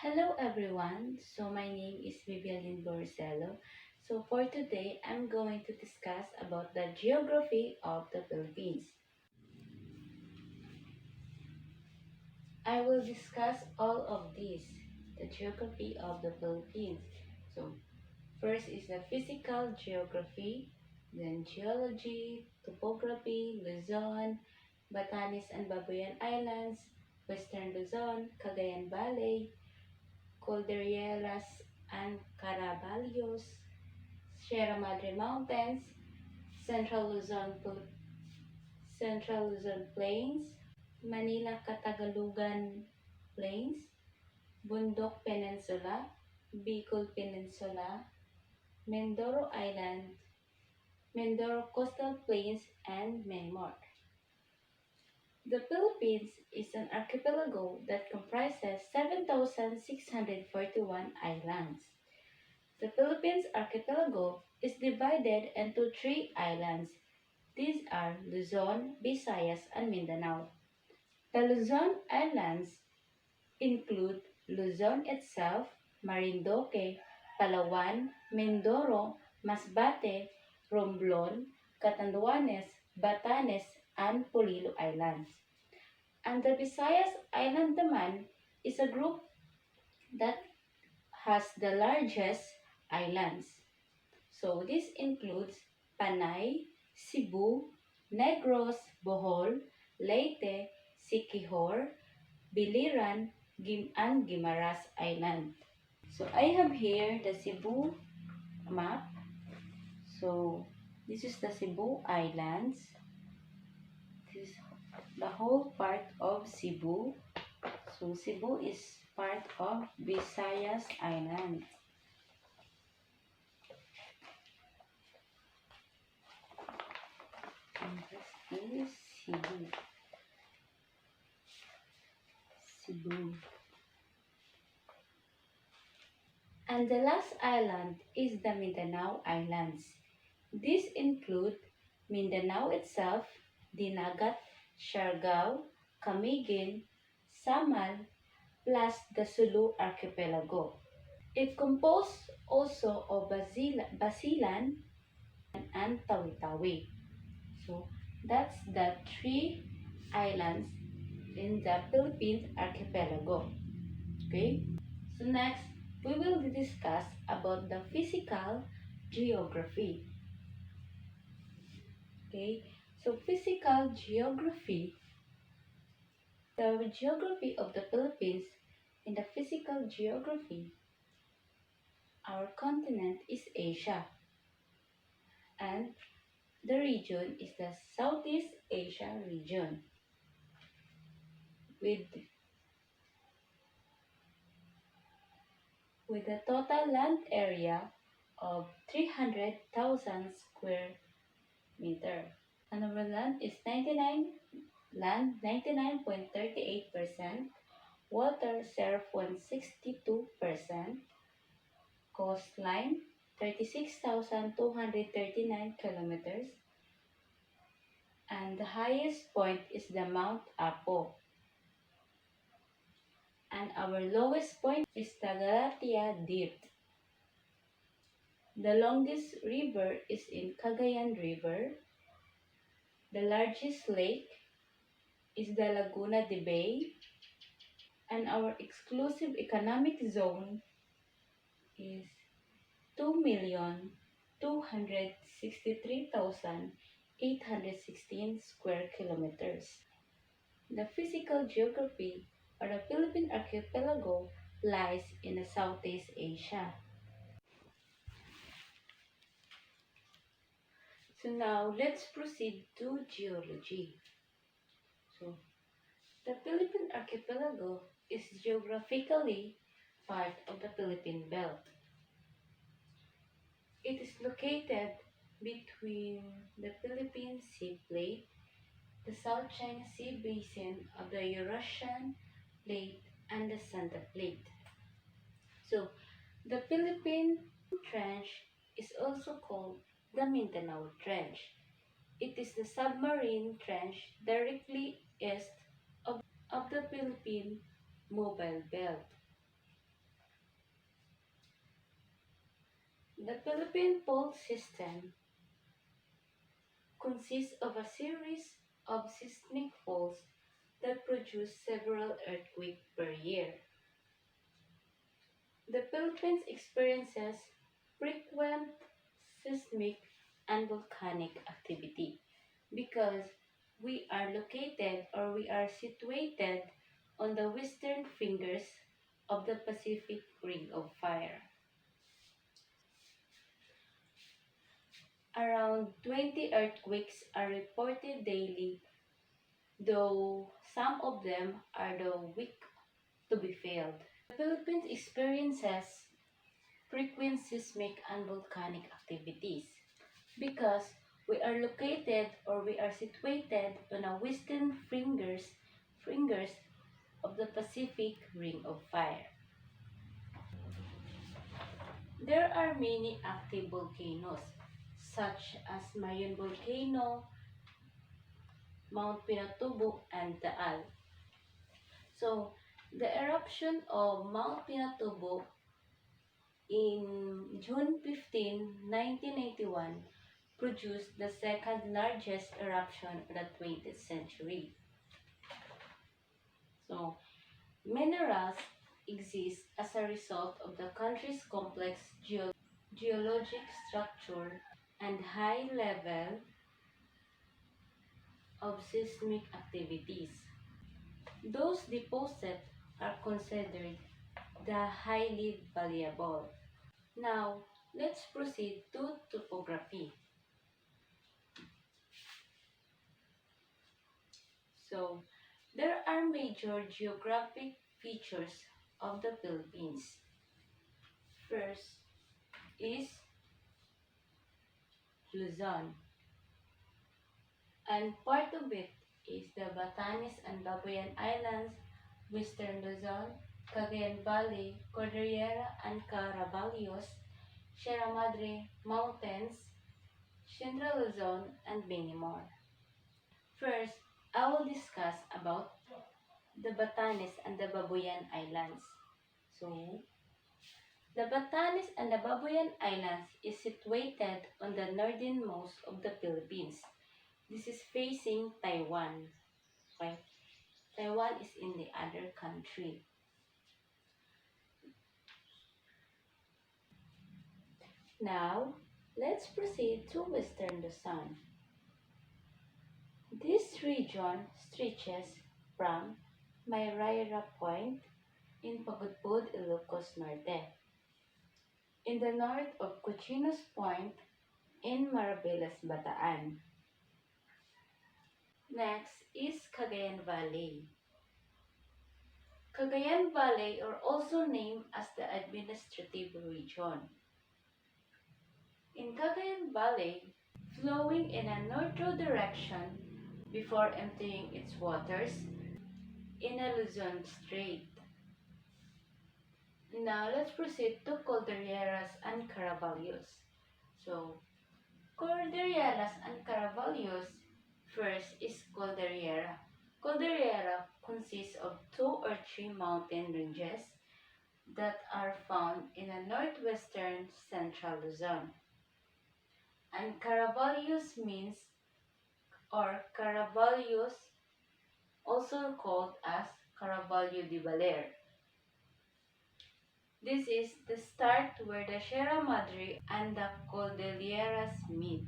Hello everyone, so my name is Vivialen Borcelo. So for today, I'm going to discuss about the geography of the Philippines. I will discuss all of these, the geography of the Philippines. So first is the physical geography, then geology, topography, Luzon, Batanes and Babuyan Islands, Western Luzon, Cagayan Valley, Caldereras and Caraballos, Sierra Madre Mountains, Central Luzon, Central Luzon Plains, Manila Catagalugan Plains, Bundok Peninsula, Bicol Peninsula, Mindoro Island, Mindoro Coastal Plains, and many more. The Philippines is an archipelago that comprises 7,641 islands. The Philippines archipelago is divided into three islands. These are Luzon, Visayas, and Mindanao. The Luzon Islands include Luzon itself, Marinduque, Palawan, Mindoro, Masbate, Romblon, Catanduanes, Batanes, and Polillo Islands. And the Visayas Island naman is a group that has the largest islands. So this includes Panay, Cebu, Negros, Bohol, Leyte, Siquijor, Biliran, and Guimaras Island. So I have here the Cebu map. So this is the Cebu Islands. This is the whole part of Cebu. So Cebu is part of Visayas Island. And this is Cebu. Cebu. And the last island is the Mindanao Islands. These include Mindanao itself, Dinagat, Siargao, Camiguin, Samal, plus the Sulu Archipelago. It composed also of Basilan and Tawi-Tawi. So that's the three islands in the Philippines archipelago. Okay? So next, we will discuss about the physical geography. Okay? So physical geography, the geography of the Philippines. In the physical geography, our continent is Asia, and the region is the Southeast Asia region with a total land area of 300,000 square meter. And our land is 99.38%, water 0.62%, coastline 36,239 kilometers, and the highest point is the Mount Apo. And our lowest point is the Galatia Deep. The longest river is in Cagayan River. The largest lake is the Laguna de Bay. And our exclusive economic zone is 2,263,816 square kilometers. The physical geography or the Philippine archipelago lies in Southeast Asia. So now let's proceed to geology. So the Philippine archipelago is geographically part of the Philippine belt. It is located between the Philippine Sea Plate, the South China Sea Basin of the Eurasian Plate, and the Santa Plate. So, the Philippine Trench is also called the Mindanao Trench. It is the submarine trench directly east of the Philippine Mobile Belt. The Philippine fault system consists of a series of seismic faults that produce several earthquakes per year. The Philippines experiences frequent seismic and volcanic activity because we are located or we are situated on the western fingers of the Pacific Ring of Fire. Around 20 earthquakes are reported daily, though some of them are the weak to be felt. The Philippines experiences frequent seismic and volcanic activities because we are located or we are situated on a western fingers of the Pacific Ring of Fire. There are many active volcanoes such as Mayon Volcano, Mount Pinatubo, and Taal. So, the eruption of Mount Pinatubo in June 15, 1991 produced the second largest eruption of the 20th century. So, minerals exist as a result of the country's complex geologic structure and high level of seismic activities. Those deposits are considered the highly valuable. Now, let's proceed to topography. So, there are major geographic features of the Philippines. First is Luzon, and part of it is the Batanes and Babuyan Islands, Western Luzon, Kagan Valley, Cordillera and Caraballos, Sierra Madre Mountains, Central Luzon, and many more. First, I will discuss about the Batanes and the Babuyan Islands. So, the Batanes and the Babuyan Islands is situated on the northernmost of the Philippines. This is facing Taiwan. Okay? Taiwan is in the other country. Now, let's proceed to Western Luzon. This region stretches from Mayraira Point in Pagudpud, Ilocos Norte, in the north of Cochinos Point in Marabelas, Bataan. Next is Cagayan Valley. Cagayan Valley are also named as the administrative region. In Cagayan Valley, flowing in a northward direction before emptying its waters in a Luzon Strait. Now let's proceed to Caldereras and Caraballos. So, Caldereras and Caraballos, first is Calderera. Calderera consists of 2 or 3 mountain ranges that are found in a northwestern central Luzon. And Caraballos means, or Caraballos, also called as Caraballo de Valer. This is the start where the Sierra Madre and the Cordilleras meet.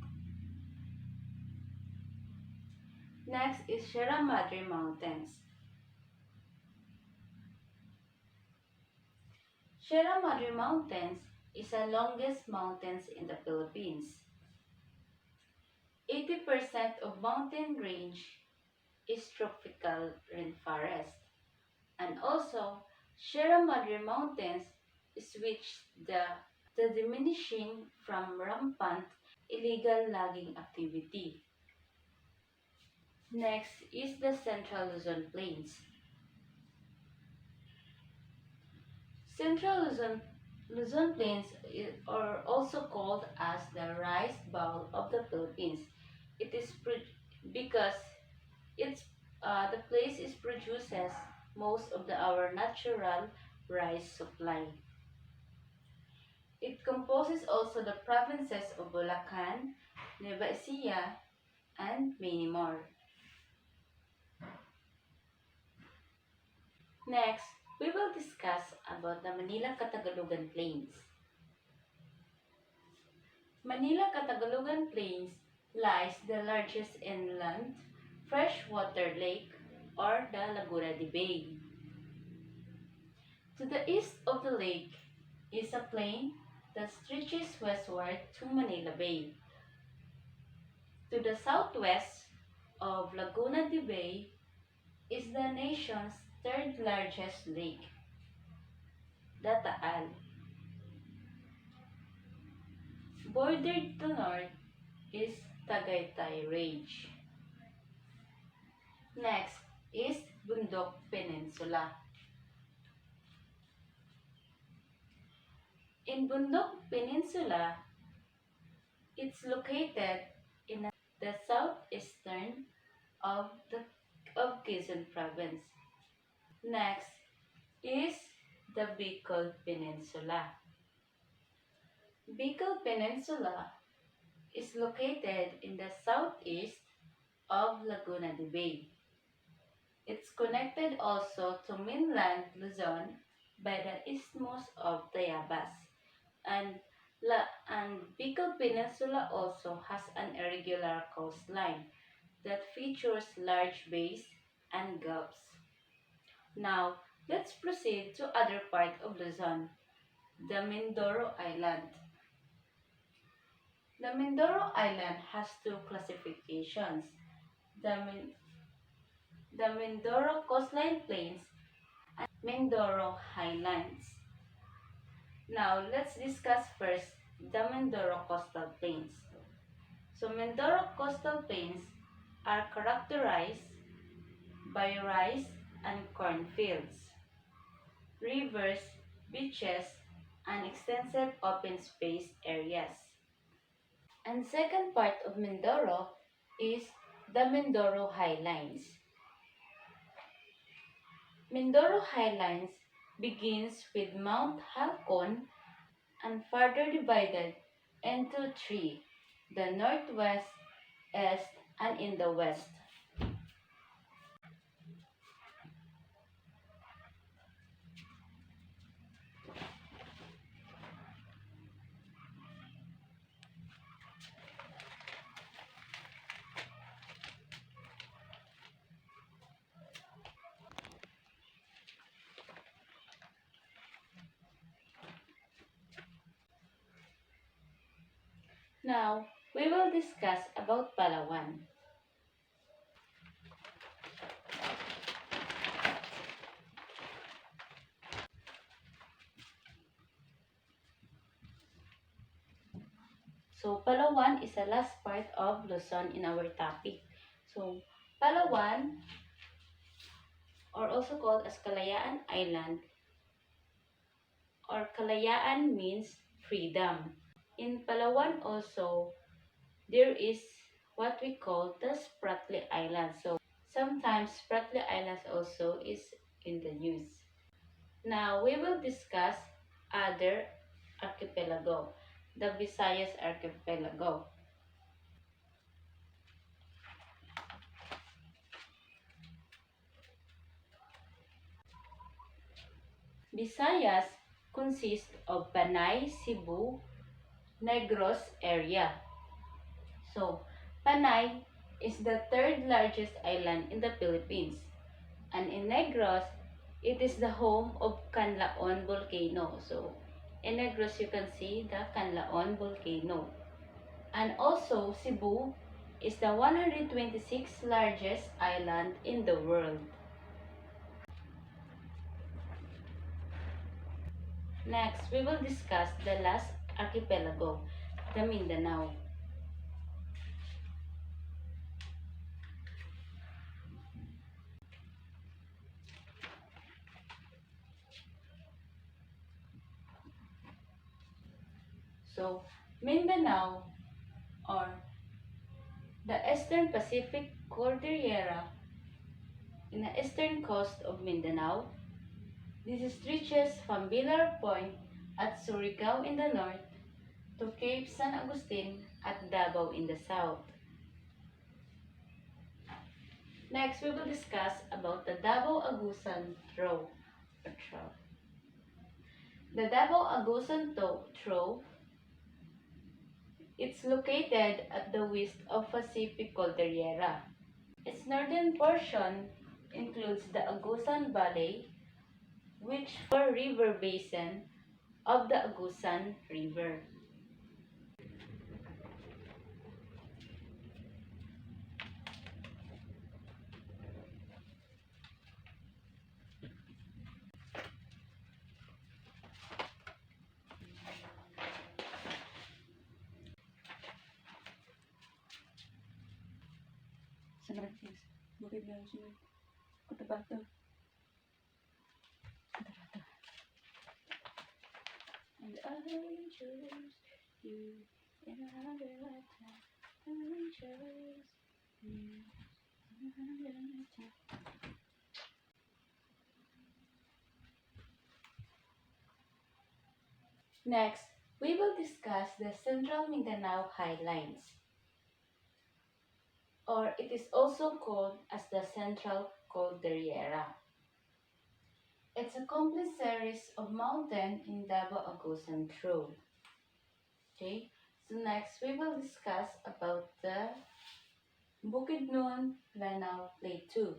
Next is Sierra Madre Mountains. Sierra Madre Mountains is the longest mountains in the Philippines. 80% of mountain range is tropical rainforest, and also Sierra Madre Mountains is which the diminishing from rampant illegal logging activity. Next is the Central Luzon Plains. Central Luzon Plains are also called as the rice bowl of the Philippines. It is because the place produces most of our natural rice supply. It composes also the provinces of Bulacan, Nueva Ecija, and many more. Next, we will discuss about the Manila-Catalogan Plains. Manila-Catalogan Plains lies the largest inland freshwater lake or the Laguna de Bay. To the east of the lake is a plain that stretches westward to Manila Bay. To the southwest of Laguna de Bay is the nation's third largest lake, the Taal. Bordered to north is Tagaytay Range. Next is Bundok Peninsula. In Bundok Peninsula, it's located in the southeastern of Quezon Province. Next is the Bicol Peninsula. Bicol Peninsula is located in the southeast of Laguna de Bay. It's connected also to mainland Luzon by the Isthmus of Tayabas. And Bicol Peninsula also has an irregular coastline that features large bays and gulfs. Now, let's proceed to other part of Luzon, the Mindoro Island. The Mindoro Island has two classifications, the Mindoro Coastline Plains and Mindoro Highlines. Now, let's discuss first the Mindoro Coastal Plains. So, Mindoro Coastal Plains are characterized by rice and cornfields, rivers, beaches, and extensive open space areas. And second part of Mindoro is the Mindoro Highlines. Mindoro Highlines begins with Mount Halcon and further divided into three, the northwest, east, and in the west. Now, we will discuss about Palawan. So, Palawan is the last part of Luzon in our topic. So, Palawan, or also called as Kalayaan Island, or Kalayaan means freedom. In Palawan also, there is what we call the Spratly Island. So, sometimes Spratly Islands also is in the news. Now, we will discuss other archipelago, the Visayas Archipelago. Visayas consists of Panay, Cebu, Negros area. So, Panay is the third largest island in the Philippines. And in Negros, it is the home of Canlaon volcano. So, in Negros, you can see the Canlaon volcano. And also, Cebu is the 126th largest island in the world. Next, we will discuss the last archipelago, the Mindanao. So, Mindanao, or the Eastern Pacific Cordillera in the eastern coast of Mindanao, this stretches from Bilar Point at Surigao in the north to Cape San Agustin at Davao in the south. Next, we will discuss about the Davao-Agusan Trough. The Davao-Agusan Trough, it's located at the west of Pacific Calderera. Its northern portion includes the Agusan Valley, which forms the river basin of the Agusan River. Cotabato. And I chose you in another lifetime. I chose you in another lifetime. Next, we will discuss the Central Mindanao Highlines, or it is also called as the Central Calderera. It's a complex series of mountains in Davao-Agusan Trough. Okay, so next we will discuss about the Bukidnon-Lanao Plateau.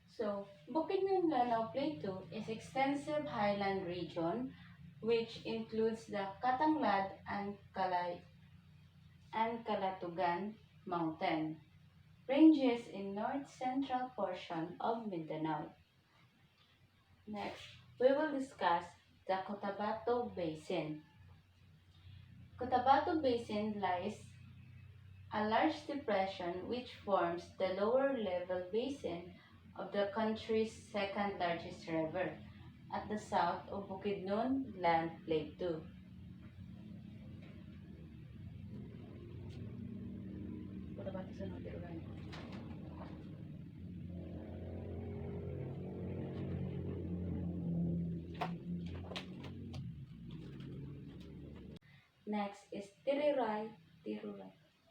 So, Bukidnon-Lanao Plateau is extensive highland region which includes the Katanglad and Kalatugan Mountain ranges in north-central portion of Mindanao. Next, we will discuss the Cotabato Basin. Cotabato Basin lies a large depression which forms the lower level basin of the country's second largest river at the south of Bukidnon Land Plateau.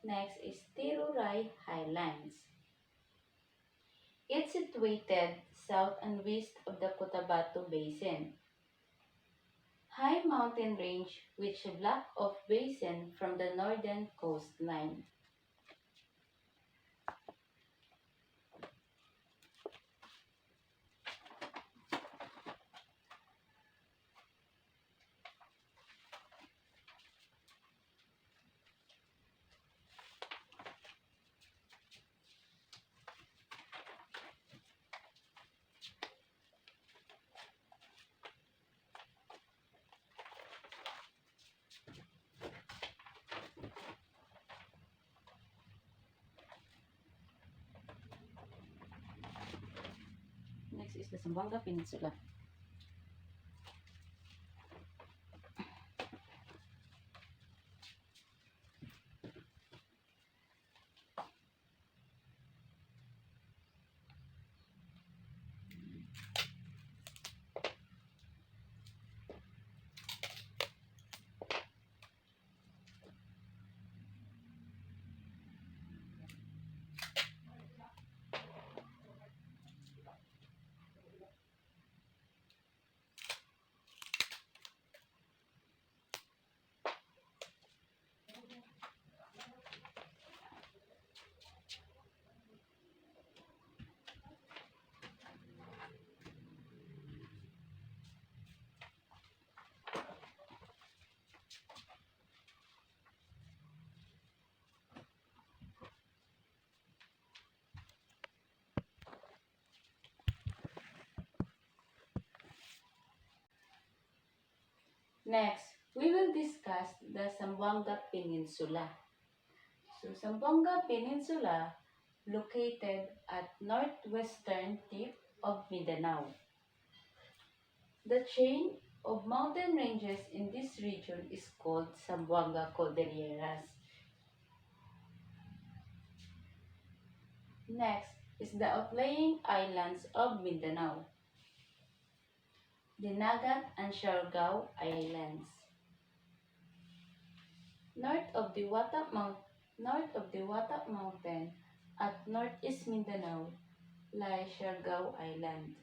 Next is Tiruray Highlines. It's situated south and west of the Cotabato Basin. High mountain range which block off basin from the northern coastline. Next is the Zamboanga Peninsula. Next, we will discuss the Zamboanga Peninsula. So, Zamboanga Peninsula, located at northwestern tip of Mindanao. The chain of mountain ranges in this region is called Zamboanga Caldereras. Next is the outlying islands of Mindanao. Dinagat and Siargao Islands. North of the Watak Mountain at northeast Mindanao lies Siargao Island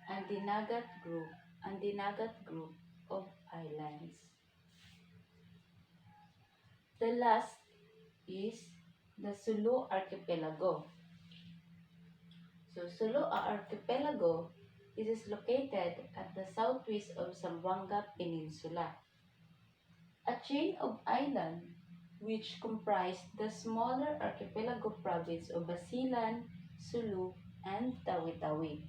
and Dinagat Group of Islands. The last is the Sulu Archipelago. So Sulu Archipelago is located at the southwest of Zamboanga Peninsula, a chain of islands which comprise the smaller archipelago province of Basilan, Sulu, and Tawi-Tawi.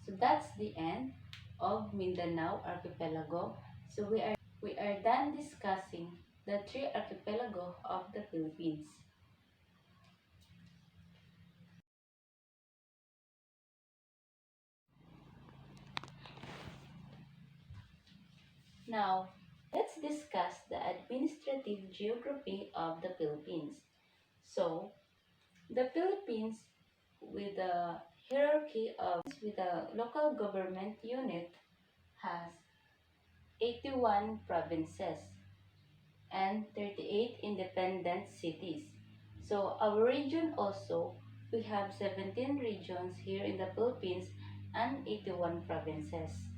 So that's the end of Mindanao Archipelago. So we are done discussing the three archipelago of the Philippines. Now, let's discuss the administrative geography of the Philippines. So, the Philippines with a hierarchy of with a local government unit has 81 provinces and 38 independent cities. So our region also, we have 17 regions here in the Philippines and 81 provinces.